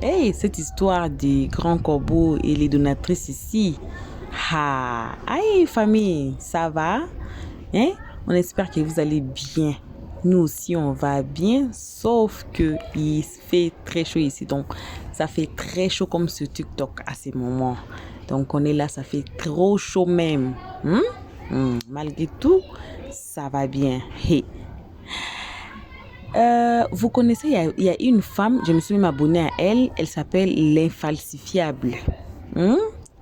Hey, cette histoire des grands corbeaux et les donatrices ici. Ah, aïe, famille, ça va? Hein? On espère que vous allez bien. Nous aussi, on va bien, sauf que il fait très chaud ici. Donc, ça fait très chaud comme sur TikTok à ces moments. Donc, on est là, ça fait trop chaud même. Malgré tout, ça va bien. Hey. Vous connaissez, il y a une femme, je me suis même abonnée à elle, elle s'appelle l'Infalsifiable.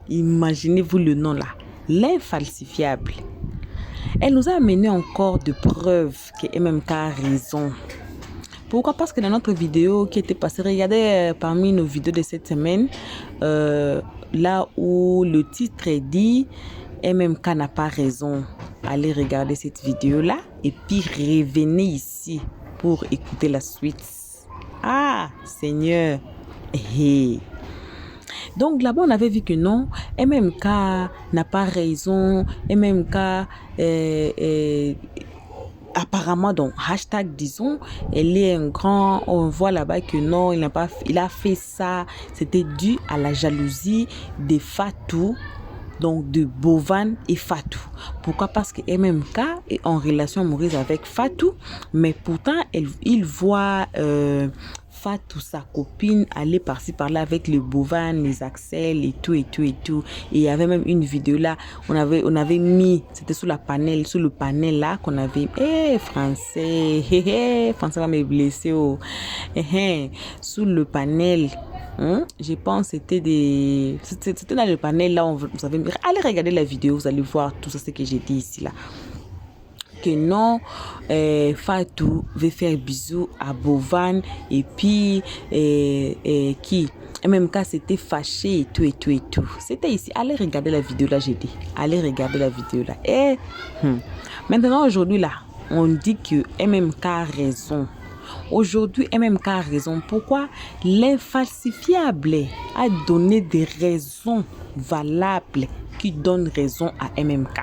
Imaginez-vous le nom là, l'Infalsifiable. Elle nous a amené encore de preuves que MMK a raison. Pourquoi? Parce que dans notre vidéo qui était passée, regardez parmi nos vidéos de cette semaine, là où le titre est dit MMK n'a pas raison. Allez regarder cette vidéo-là et puis revenez ici pour écouter la suite. Ah, Seigneur. Hey. Donc là-bas, on avait vu que non, MMK n'a pas raison. MMK apparemment, donc, hashtag, disons, elle est un grand, on voit là-bas que non, il a fait ça, c'était dû à la jalousie de Fatou, donc de Bovan et Fatou. Pourquoi? Parce que MMK est en relation amoureuse avec Fatou, mais pourtant, il voit Fatou, sa copine, aller par-ci par-là avec le Bovan, les Axel et tout. Et il y avait même une vidéo là, on avait mis, c'était sous le panel là qu'on avait, français, français va me blesser, sous le panel. Je pense c'était dans le panel là, vous savez, allez regarder la vidéo, vous allez voir tout ça, ce que j'ai dit ici là. Que non, Fatou veut faire bisous à Bovan et puis qui MMK s'était fâché et tout. C'était ici. Allez regarder la vidéo là, j'ai dit. Allez regarder la vidéo là. Et maintenant aujourd'hui là, on dit que MMK a raison. Aujourd'hui, MMK a raison. Pourquoi? L'infalsifiable a donné des raisons valables qui donnent raison à MMK.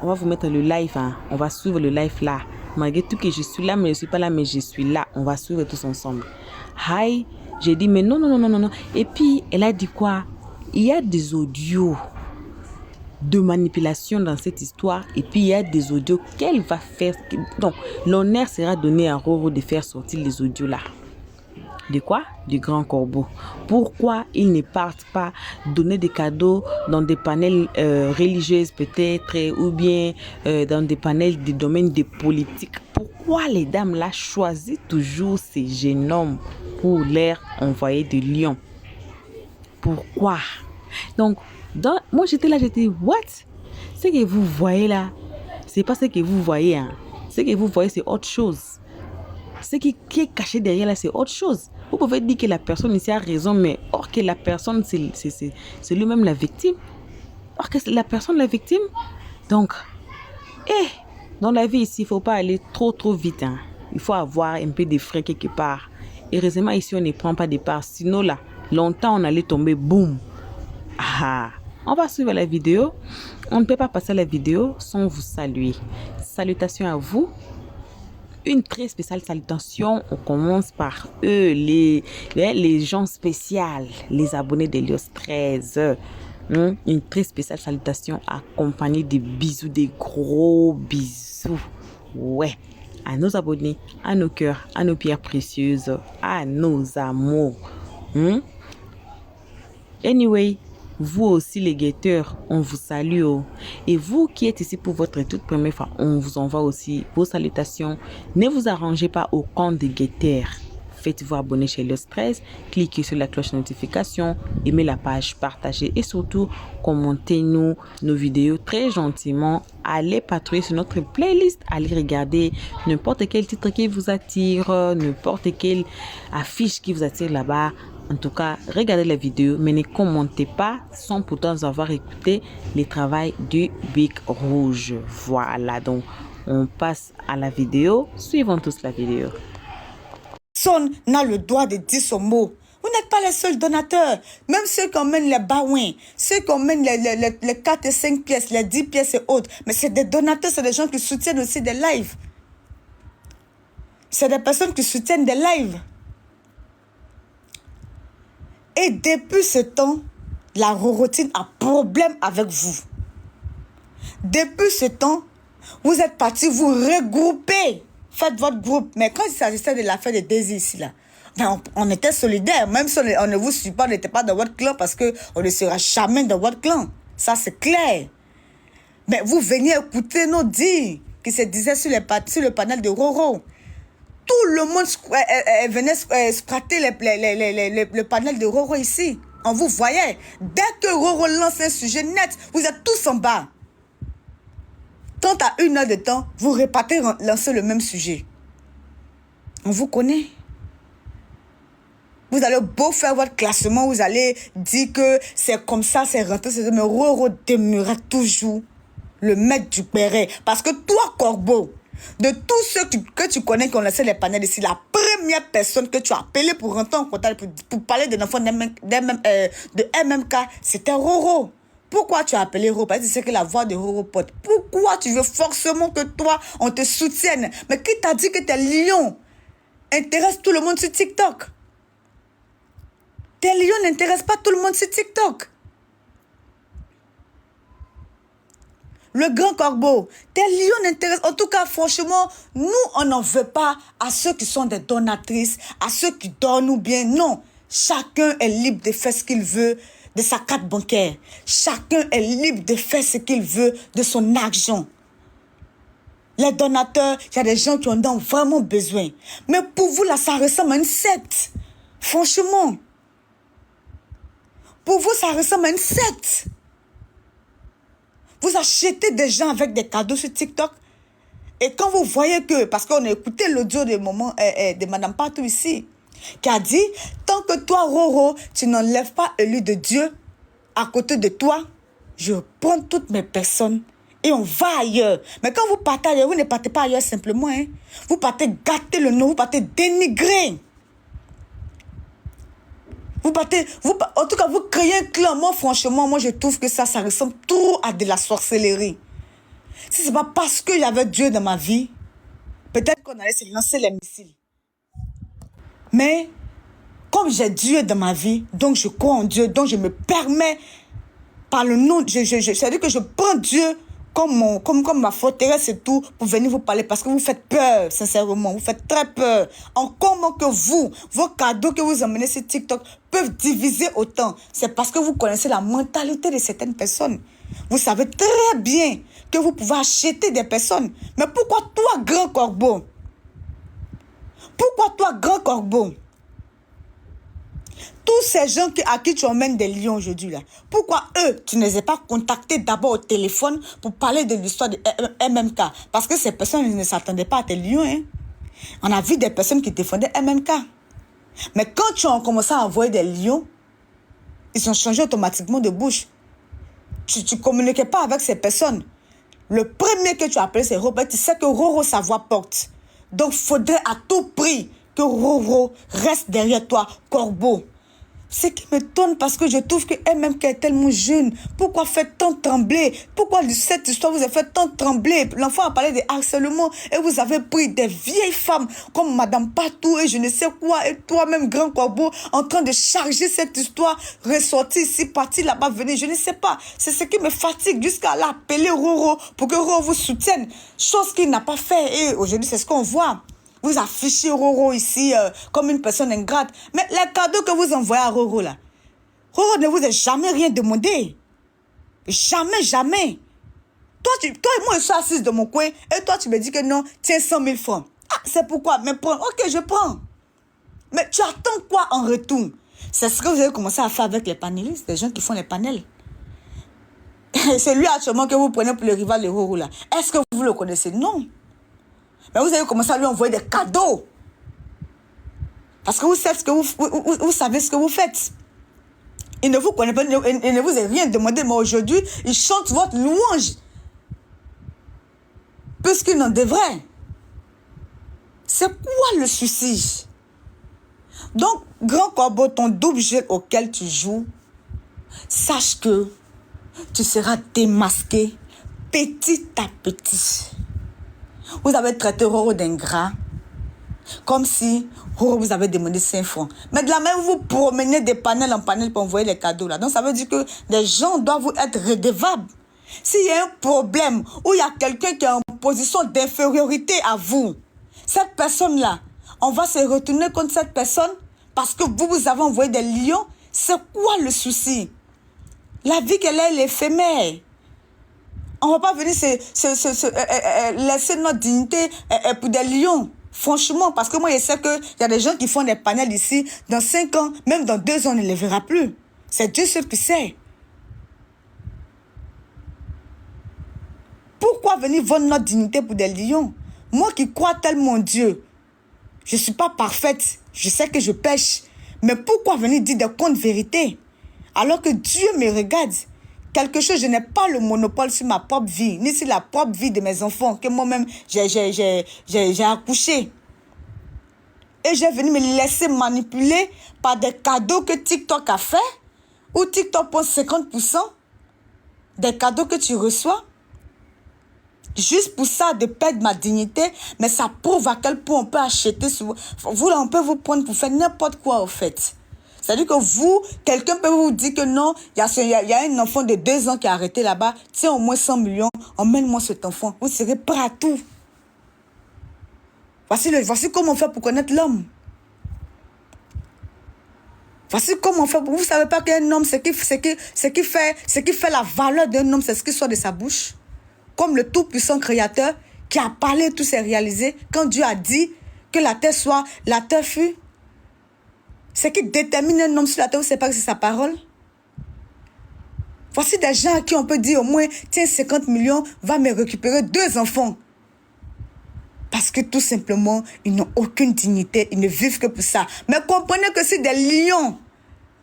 On va vous mettre le live, hein. On va suivre le live là. Malgré tout que je suis là, mais je ne suis pas là, mais je suis là. On va suivre tous ensemble. Hi, j'ai dit, mais non. Et puis, elle a dit quoi? Il y a des audios de manipulation dans cette histoire. Et puis, il y a des audios qu'elle va faire. Donc, l'honneur sera donné à Roro de faire sortir les audios là. De quoi? Du grand corbeau. Pourquoi ils ne partent pas donner des cadeaux dans des panels religieux peut-être ou bien dans des panels des domaines de politique? Pourquoi les dames là choisissent toujours ces jeunes hommes pour leur envoyer de lions? Pourquoi? Donc, moi j'étais là, j'étais what? Ce que vous voyez là, c'est pas ce que vous voyez. Hein. Ce que vous voyez, c'est autre chose. Ce qui est caché derrière là, c'est autre chose. Vous pouvez dire que la personne ici a raison, mais or que la personne, c'est lui-même la victime. Or que c'est la personne la victime. Donc, dans la vie ici, il ne faut pas aller trop vite. Hein. Il faut avoir un peu de frais quelque part. Heureusement, ici, on ne prend pas de part. Sinon, là, longtemps, on allait tomber, boum. Ah, on va suivre la vidéo. On ne peut pas passer la vidéo sans vous saluer. Salutations à vous. Une très spéciale salutation, on commence par eux, les gens spéciaux, les abonnés d'Elios 13. Une très spéciale salutation accompagnée de bisous, des gros bisous. Ouais, à nos abonnés, à nos cœurs, à nos pierres précieuses, à nos amours. Anyway, vous aussi les guetteurs, on vous salue. Et vous qui êtes ici pour votre toute première fois, on vous envoie aussi vos salutations. Ne vous arrangez pas au compte de guetteurs. Faites-vous abonner chez le stress, cliquez sur la cloche de notification, aimez la page, partagez et surtout commentez-nous nos vidéos très gentiment. Allez patrouiller sur notre playlist, allez regarder n'importe quel titre qui vous attire, n'importe quelle affiche qui vous attire là-bas. En tout cas, regardez la vidéo, mais ne commentez pas sans pourtant avoir écouté le travail du Big Rouge. Voilà, donc on passe à la vidéo. Suivons tous la vidéo. Personne n'a le droit de dire ce mot. Vous n'êtes pas les seuls donateurs. Même ceux qui emmènent les baouins, ceux qui emmènent les 4 et 5 pièces, les 10 pièces et autres. Mais c'est des donateurs, c'est des gens qui soutiennent aussi des lives. C'est des personnes qui soutiennent des lives. Et depuis ce temps, la Rorotine a problème avec vous. Depuis ce temps, vous êtes partis vous regrouper. Faites votre groupe. Mais quand il s'agissait de l'affaire de Daisy ici, là, ben on était solidaires. Même si on ne vous suit pas, on n'était pas dans votre clan parce qu'on ne sera jamais dans votre clan. Ça, c'est clair. Mais vous veniez écouter nos dires qui se disaient sur le panel de Roro. Tout le monde venait squatter le panel de Roro ici. On vous voyait. Dès que Roro lance un sujet net, vous êtes tous en bas. Tant à 1 heure de temps, vous repartez lancer le même sujet. On vous connaît. Vous allez beau faire votre classement, vous allez dire que c'est comme ça, c'est rentré, mais Roro demeurera toujours le maître du béret. Parce que toi, Corbeau, de tous ceux que tu connais qui ont laissé les panels ici, la première personne que tu as appelée pour rentrer en contact, pour parler de l'enfant de MMK, c'était Roro. Pourquoi tu as appelé Roro? Parce que c'est que la voix de Roro porte. Pourquoi tu veux forcément que toi, on te soutienne? Mais qui t'a dit que tes lions intéressent tout le monde sur TikTok? Tes lions n'intéressent pas tout le monde sur TikTok. Le grand corbeau, tes lions n'intéressent... En tout cas, franchement, nous, on n'en veut pas à ceux qui sont des donatrices, à ceux qui donnent ou bien. Non, chacun est libre de faire ce qu'il veut de sa carte bancaire. Chacun est libre de faire ce qu'il veut de son argent. Les donateurs, il y a des gens qui en ont vraiment besoin. Mais pour vous, là, ça ressemble à une secte. Franchement. Pour vous, ça ressemble à une secte. Vous achetez des gens avec des cadeaux sur TikTok. Et quand vous voyez que, parce qu'on a écouté l'audio de Madame Patou ici, qui a dit, tant que toi, Roro, tu n'enlèves pas l'élu de Dieu à côté de toi, je prends toutes mes personnes et on va ailleurs. Mais quand vous partez ailleurs, vous ne partez pas ailleurs simplement. Hein. Vous partez gâter le nom, vous partez dénigrer. En tout cas, vous créez un clan. Moi, franchement, moi, je trouve que ça ressemble trop à de la sorcellerie. Si ce n'est pas parce qu'il y avait Dieu dans ma vie, peut-être qu'on allait se lancer les missiles. Mais, comme j'ai Dieu dans ma vie, donc je crois en Dieu, donc je me permets, par le nom, c'est-à-dire que je prends Dieu comme ma forteresse et tout, pour venir vous parler, parce que vous faites peur, sincèrement, vous faites très peur. Encore moins que vous, vos cadeaux que vous emmenez sur TikTok peuvent diviser autant. C'est parce que vous connaissez la mentalité de certaines personnes. Vous savez très bien que vous pouvez acheter des personnes. Mais pourquoi toi, grand corbeau? Pourquoi toi, grand corbeau? Tous ces gens à qui tu emmènes des lions aujourd'hui, là, pourquoi eux, tu ne les as pas contactés d'abord au téléphone pour parler de l'histoire de MMK? Parce que ces personnes ne s'attendaient pas à tes lions. Hein? On a vu des personnes qui défendaient MMK. Mais quand tu as commencé à envoyer des lions, ils ont changé automatiquement de bouche. Tu ne communiquais pas avec ces personnes. Le premier que tu as appelé, c'est Robert. Tu sais que Roro, sa voix porte. Donc, il faudrait à tout prix que Roro reste derrière toi, Corbeau. Ce qui m'étonne parce que je trouve que MMK est tellement jeune. Pourquoi faire tant trembler? Pourquoi cette histoire vous a fait tant trembler? L'enfant a parlé de harcèlement et vous avez pris des vieilles femmes comme Madame Patou et je ne sais quoi. Et toi-même, Grand Corbeau, en train de charger cette histoire, ressortir ici, partir là-bas, venir. Je ne sais pas. C'est ce qui me fatigue jusqu'à l'appeler Roro pour que Roro vous soutienne. Chose qu'il n'a pas fait. Et aujourd'hui, c'est ce qu'on voit. Vous affichez Roro ici comme une personne ingrate. Mais les cadeaux que vous envoyez à Roro là, Roro ne vous a jamais rien demandé. Jamais, jamais. Toi et moi, je suis assise de mon coin et toi, tu me dis que non, tiens 100 000 francs. Ah, c'est pourquoi? Mais prends. Ok, je prends. Mais tu attends quoi en retour? C'est ce que vous avez commencé à faire avec les panélistes, les gens qui font les panels. C'est lui actuellement que vous prenez pour le rival de Roro là. Est-ce que vous le connaissez? Non. Mais vous avez commencé à lui envoyer des cadeaux. Parce que vous savez ce que vous faites. Il ne vous connaît pas, il ne vous a rien demandé, mais aujourd'hui, il chante votre louange. Puisqu'il n'en devrait. C'est quoi le souci? Donc, Grand Corbeau, ton double jeu auquel tu joues, sache que tu seras démasqué petit à petit. Vous avez traité Roro d'ingrat. Comme si vous avez demandé 5 francs. Mais de la même, vous promenez des panels en panel pour envoyer les cadeaux là. Donc ça veut dire que les gens doivent vous être redevables. S'il y a un problème où il y a quelqu'un qui est en position d'infériorité à vous, cette personne-là, on va se retourner contre cette personne parce que vous avez envoyé des lions. C'est quoi le souci? La vie qu'elle est éphémère. On ne va pas venir laisser notre dignité pour des lions. Franchement, parce que moi, je sais qu'il y a des gens qui font des panels ici. Dans 5 ans, même dans 2 ans, on ne les verra plus. C'est Dieu seul qui sait. Pourquoi venir vendre notre dignité pour des lions? Moi qui crois tellement en Dieu, je ne suis pas parfaite. Je sais que je pêche. Mais pourquoi venir dire des contes vérités? Alors que Dieu me regarde. Quelque chose, je n'ai pas le monopole sur ma propre vie, ni sur la propre vie de mes enfants, que moi-même, j'ai accouché. Et j'ai venu me laisser manipuler par des cadeaux que TikTok a fait, ou TikTok prend 50% des cadeaux que tu reçois. Juste pour ça, de perdre ma dignité, mais ça prouve à quel point on peut acheter sur vous. Là, on peut vous prendre pour faire n'importe quoi, au fait. C'est-à-dire que vous, quelqu'un peut vous dire que non, il y a un enfant de 2 ans qui a arrêté là-bas, tiens au moins 100 millions, emmène-moi cet enfant. Vous serez prêt à tout. Voici comment on fait pour connaître l'homme. Voici comment on fait. Vous ne savez pas qu'un homme, ce qui fait la valeur d'un homme, c'est ce qui sort de sa bouche. Comme le tout-puissant créateur qui a parlé, tout s'est réalisé. Quand Dieu a dit que la terre fut. Ce qui détermine un homme sur la terre, vous ne savez pas que c'est sa parole. Voici des gens à qui on peut dire au moins, tiens, 50 millions, va me récupérer 2 enfants. Parce que tout simplement, ils n'ont aucune dignité, ils ne vivent que pour ça. Mais comprenez que si des lions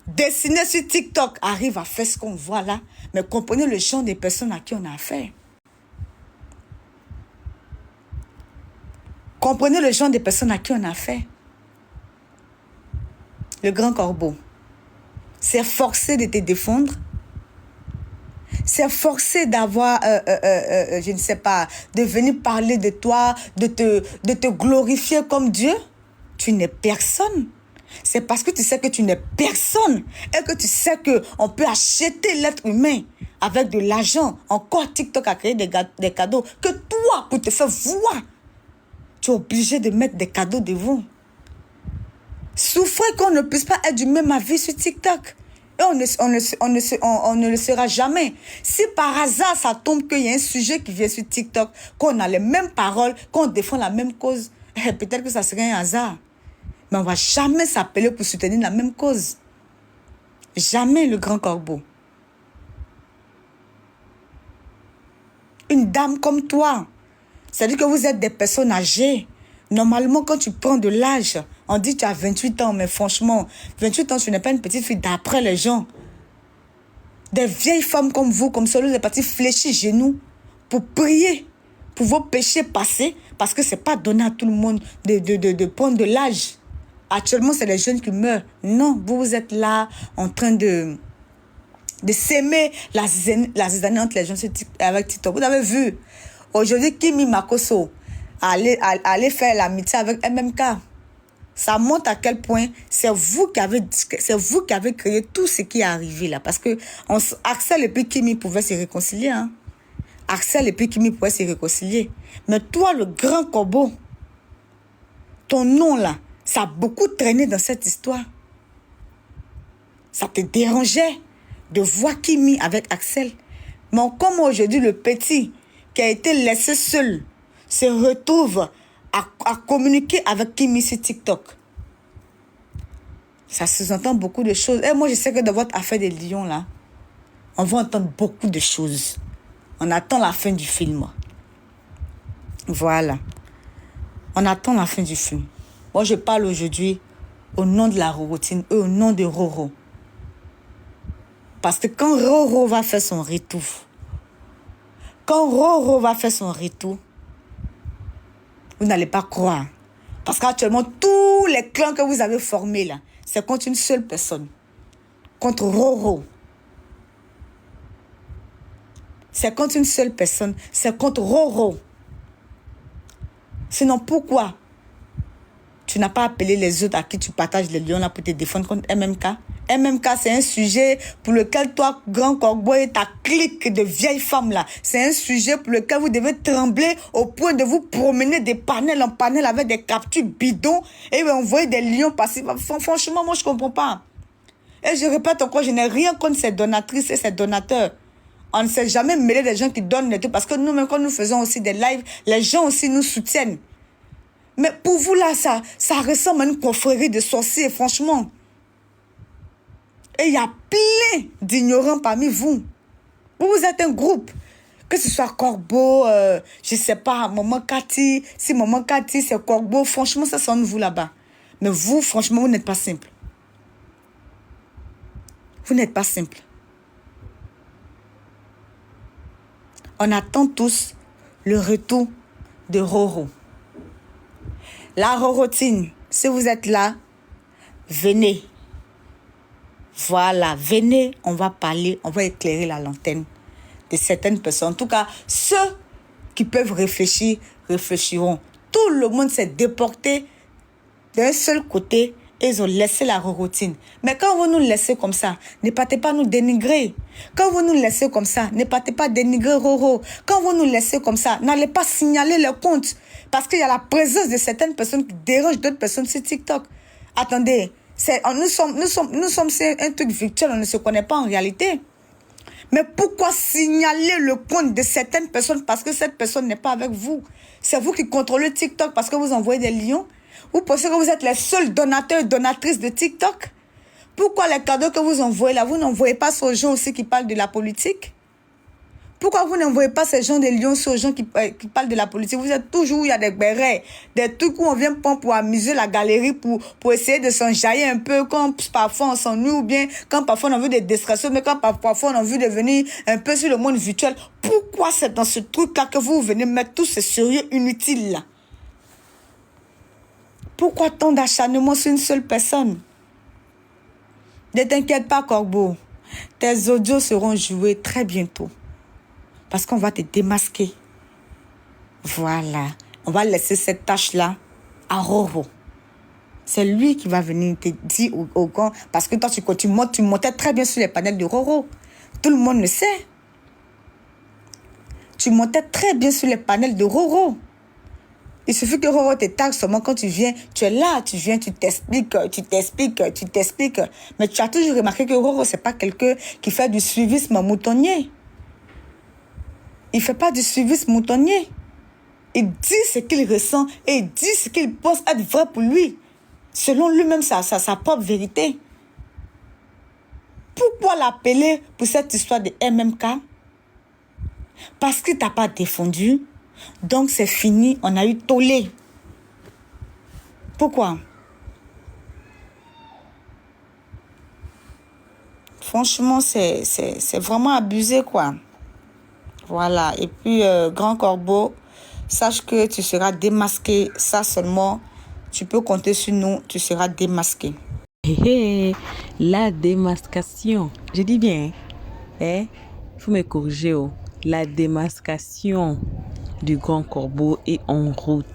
dessinés sur TikTok arrivent à faire ce qu'on voit là, mais comprenez le genre de personnes à qui on a affaire. Comprenez le genre de personnes à qui on a affaire. Le grand corbeau, c'est forcé de te défendre. C'est forcé d'avoir, je ne sais pas, de venir parler de toi, de te glorifier comme Dieu. Tu n'es personne. C'est parce que tu sais que tu n'es personne et que tu sais qu'on peut acheter l'être humain avec de l'argent. Encore TikTok a créé des cadeaux que toi, pour te faire voir, tu es obligé de mettre des cadeaux devant. Souffrez qu'on ne puisse pas être du même avis sur TikTok. Et on ne le sera jamais. Si par hasard, ça tombe qu'il y a un sujet qui vient sur TikTok, qu'on a les mêmes paroles, qu'on défend la même cause, peut-être que ça serait un hasard. Mais on ne va jamais s'appeler pour soutenir la même cause. Jamais, le grand corbeau. Une dame comme toi, c'est-à-dire que vous êtes des personnes âgées. Normalement, quand tu prends de l'âge, on dit que tu as 28 ans, mais franchement, 28 ans, tu n'es pas une petite fille d'après les gens. Des vieilles femmes comme vous, comme celles-là, vous êtes parties fléchir genoux pour prier, pour vos péchés passés, parce que ce n'est pas donné à tout le monde de prendre de l'âge. Actuellement, c'est les jeunes qui meurent. Non, vous êtes là en train de s'aimer la zizanie entre les gens avec TikTok. Vous avez vu, aujourd'hui, Kimi Makosso aller faire l'amitié avec MMK. Ça montre à quel point c'est vous qui avez créé tout ce qui est arrivé là. Parce que Axel et puis Kimi pouvaient se réconcilier. Hein? Axel et puis Kimi pouvaient se réconcilier. Mais toi, le grand corbeau, ton nom là, ça a beaucoup traîné dans cette histoire. Ça te dérangeait de voir Kimi avec Axel. Mais comme aujourd'hui, le petit qui a été laissé seul se retrouve à communiquer avec Kimi sur TikTok. Ça sous-entend beaucoup de choses. Et moi, je sais que dans votre affaire des lions, là, on va entendre beaucoup de choses. On attend la fin du film. Voilà. On attend la fin du film. Moi, je parle aujourd'hui au nom de la Rorotine et au nom de Roro. Parce que quand Roro va faire son retour, vous n'allez pas croire. Parce qu'actuellement, tous les clans que vous avez formés là, c'est contre une seule personne. Contre Roro. C'est contre une seule personne. C'est contre Roro. Sinon, pourquoi tu n'as pas appelé les autres à qui tu partages les lions là pour te défendre contre MMK. MMK, c'est un sujet pour lequel toi, Grand Corbeau et ta clique de vieilles femmes là, c'est un sujet pour lequel vous devez trembler au point de vous promener des panels en panel avec des captures bidons et envoyer des lions passer. Franchement, moi, je comprends pas. Et je répète encore, je n'ai rien contre ces donatrices et ces donateurs. On ne s'est jamais mêlé des gens qui donnent les trucs parce que nous-mêmes, quand nous faisons aussi des lives, les gens aussi nous soutiennent. Mais pour vous là, ça ressemble à une confrérie de sorciers, franchement. Et il y a plein d'ignorants parmi vous. Vous êtes un groupe. Que ce soit Corbeau, je ne sais pas, Maman Cathy. Si Maman Cathy, c'est Corbeau, franchement, ça sonne vous là-bas. Mais vous, franchement, vous n'êtes pas simple. Vous n'êtes pas simple. On attend tous le retour de Roro. La Rorotine, si vous êtes là, venez. Voilà, venez, on va parler, on va éclairer la lanterne de certaines personnes. En tout cas, ceux qui peuvent réfléchir, réfléchiront. Tout le monde s'est déporté d'un seul côté et ils ont laissé la Rorotine. Mais quand vous nous laissez comme ça, ne partez pas nous dénigrer. Quand vous nous laissez comme ça, ne partez pas dénigrer Roro. Quand vous nous laissez comme ça, n'allez pas signaler le compte. Parce qu'il y a la présence de certaines personnes qui dérangent d'autres personnes sur TikTok. Attendez. Nous sommes un truc virtuel, on ne se connaît pas en réalité. Mais pourquoi signaler le compte de certaines personnes parce que cette personne n'est pas avec vous? C'est vous qui contrôlez TikTok parce que vous envoyez des lions? Vous pensez que vous êtes les seuls donateurs et donatrices de TikTok? Pourquoi les cadeaux que vous envoyez là, vous n'envoyez pas sur les gens aussi qui parlent de la politique? Pourquoi vous n'envoyez pas ces gens des lions sur les gens qui parlent de la politique? Vous êtes toujours où il y a des bérets, des trucs où on vient prendre pour amuser la galerie, pour essayer de s'enjailler un peu, quand parfois on s'ennuie, ou bien quand parfois on a envie de distraction, mais quand parfois on a envie de venir un peu sur le monde virtuel. Pourquoi c'est dans ce truc-là que vous venez mettre tous ces sérieux inutiles là? Pourquoi tant d'acharnement sur une seule personne? Ne t'inquiète pas, Corbeau. Tes audios seront joués très bientôt. Parce qu'on va te démasquer. Voilà. On va laisser cette tâche-là à Roro. C'est lui qui va venir te dire au gars. Parce que toi, tu montais très bien sur les panels de Roro. Tout le monde le sait. Tu montais très bien sur les panels de Roro. Il suffit que Roro te tague seulement quand tu viens. Tu es là, tu viens, tu t'expliques. Mais tu as toujours remarqué que Roro, c'est pas quelqu'un qui fait du suivisme moutonnier. Il ne fait pas du suivisme moutonnier. Il dit ce qu'il ressent et il dit ce qu'il pense être vrai pour lui. Selon lui-même, sa propre vérité. Pourquoi l'appeler pour cette histoire de MMK? Parce qu'il ne t'a pas défendu. Donc c'est fini, on a eu tollé. Pourquoi? Franchement, c'est vraiment abusé, quoi. Voilà. Et puis, Grand Corbeau, sache que tu seras démasqué. Ça seulement, tu peux compter sur nous, tu seras démasqué. La démascation. Je dis bien, il faut me corriger. La démascation du Grand Corbeau est en route.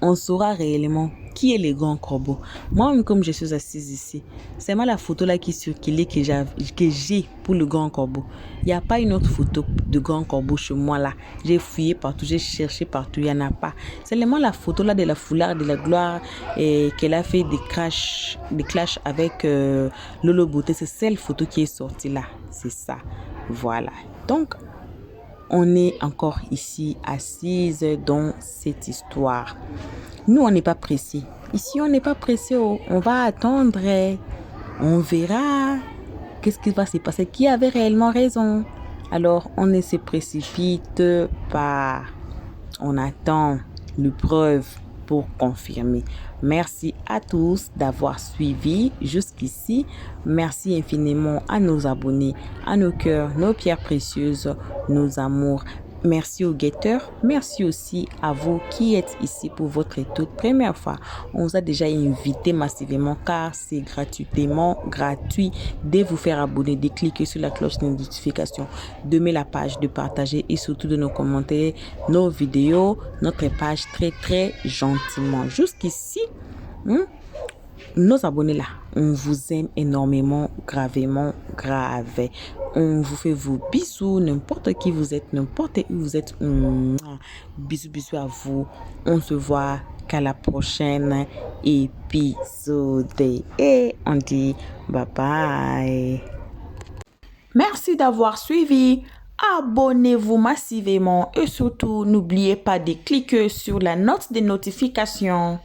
On saura réellement qui est le Grand Corbeau. Moi-même, comme je suis assise ici, c'est moi la photo là qui circulait que j'ai pour le Grand Corbeau. Il n'y a pas une autre photo de Grand Corbeau chez moi là. J'ai fouillé partout, j'ai cherché partout, il n'y en a pas. C'est seulement la photo là de la foulard de la gloire qu'elle a fait des clashs avec Lolo Beauté. C'est celle photo qui est sortie là. C'est ça. Voilà. Donc, on est encore ici, assise dans cette histoire. Nous, on n'est pas pressés. Ici, on n'est pas pressés. On va attendre. On verra qu'est-ce qui va se passer. Qui avait réellement raison? Alors, on ne se précipite pas. On attend l'épreuve pour confirmer. Merci à tous d'avoir suivi jusqu'ici. Merci infiniment à nos abonnés, à nos cœurs, nos pierres précieuses, nos amours. Merci aux guetteurs. Merci aussi à vous qui êtes ici pour votre toute première fois. On vous a déjà invité massivement car c'est gratuitement gratuit de vous faire abonner, de cliquer sur la cloche de notification, d'aimer la page, de partager et surtout de nous commenter nos vidéos, notre page très gentiment. Jusqu'ici, nos abonnés là, on vous aime énormément, gravement, grave. On vous fait vos bisous, n'importe qui vous êtes, n'importe où vous êtes. Bisous à vous. On se voit qu'à la prochaine épisode. Et on dit bye bye. Merci d'avoir suivi. Abonnez-vous massivement et surtout n'oubliez pas de cliquer sur la note de notification.